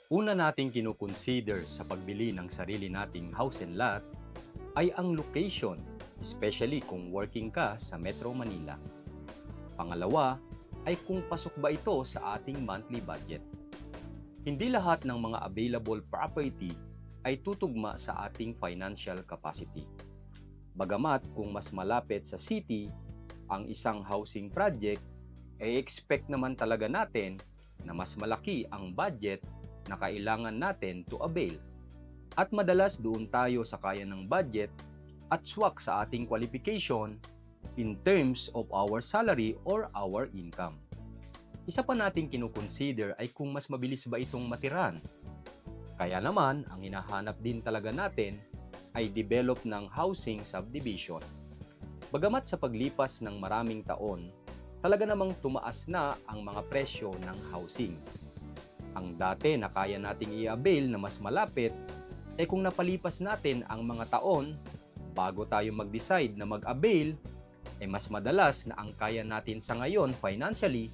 Una nating kinukonsider sa pagbili ng sarili nating house and lot ay ang location, especially kung working ka sa Metro Manila. Pangalawa ay kung pasok ba ito sa ating monthly budget. Hindi lahat ng mga available property ay tutugma sa ating financial capacity. Bagamat kung mas malapit sa city ang isang housing project, ay expect naman talaga natin na mas malaki ang budget na kailangan natin to avail. At madalas doon tayo sa kaya ng budget at swak sa ating qualification in terms of our salary or our income. Isa pa nating kinukonsider ay kung mas mabilis ba itong matiran. Kaya naman, ang hinahanap din talaga natin ay develop ng housing subdivision. Bagamat sa paglipas ng maraming taon, talaga namang tumaas na ang mga presyo ng housing. Ang dati na kaya nating i-avail na mas malapit, kung napalipas natin ang mga taon, bago tayo mag-decide na mag-avail, mas madalas na ang kaya natin sa ngayon financially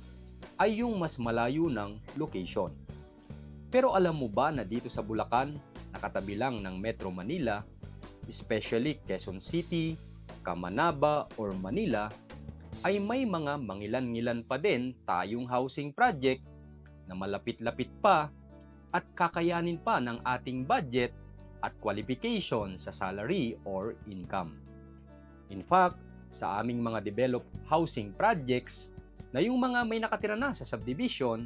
ay yung mas malayo ng location. Pero alam mo ba na dito sa Bulacan, nakatabi lang ng Metro Manila, especially Quezon City, Camanaba, or Manila, ay may mga mangilan-ngilan pa din tayong housing project na malapit-lapit pa at kakayanin pa ng ating budget at qualification sa salary or income. In fact, sa aming mga developed housing projects na yung mga may nakatira na sa subdivision,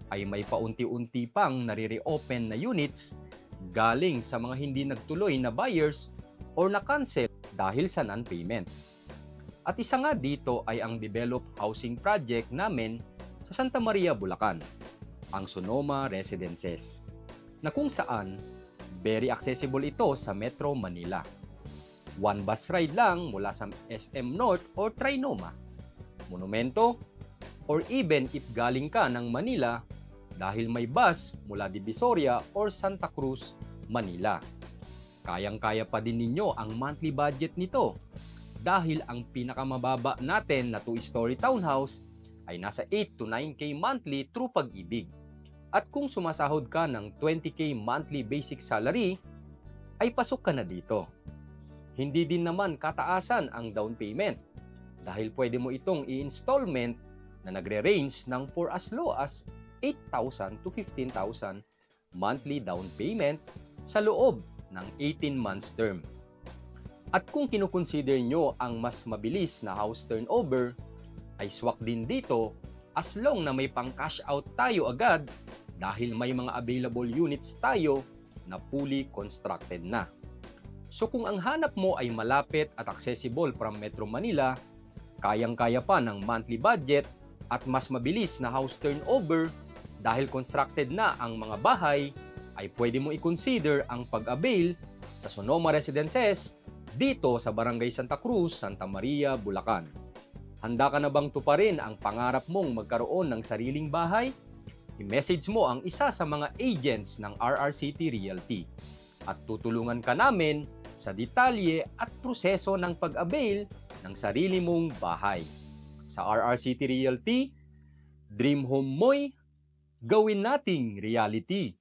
ay may paunti-unti pang nare-reopen na units galing sa mga hindi nagtuloy na buyers or na-cancel dahil sa non-payment. At isa nga dito ay ang developed housing project namin sa Santa Maria, Bulacan, ang Sonoma Residences, na kung saan very accessible ito sa Metro Manila. One bus ride lang mula sa SM North or Trinoma, Monumento, or even if galing ka ng Manila dahil may bus mula Divisoria or Santa Cruz, Manila. Kayang-kaya pa din ninyo ang monthly budget nito dahil ang pinakamababa natin na 2-story townhouse ay nasa 8 to 9K monthly through Pag-ibig. At kung sumasahod ka ng 20K monthly basic salary, ay pasok ka na dito. Hindi din naman kataasan ang down payment dahil pwede mo itong i-installment na nagre-range ng for as low as 8,000 to 15,000 monthly down payment sa loob ng 18 months term. At kung kinukonsider nyo ang mas mabilis na house turnover, ay swak din dito as long na may pang cash out tayo agad dahil may mga available units tayo na fully constructed na. So kung ang hanap mo ay malapit at accessible from Metro Manila, kayang-kaya pa ng monthly budget at mas mabilis na house turnover dahil constructed na ang mga bahay, ay pwede mo i-consider ang pag-avail sa Sonoma Residences dito sa Barangay Santa Cruz, Santa Maria, Bulacan. Handa ka na bang tuparin ang pangarap mong magkaroon ng sariling bahay? I-message mo ang isa sa mga agents ng RRCT Realty at tutulungan ka namin sa detalye at proseso ng pag-avail ng sarili mong bahay. Sa RRCT Realty, dream home mo'y gawin nating reality.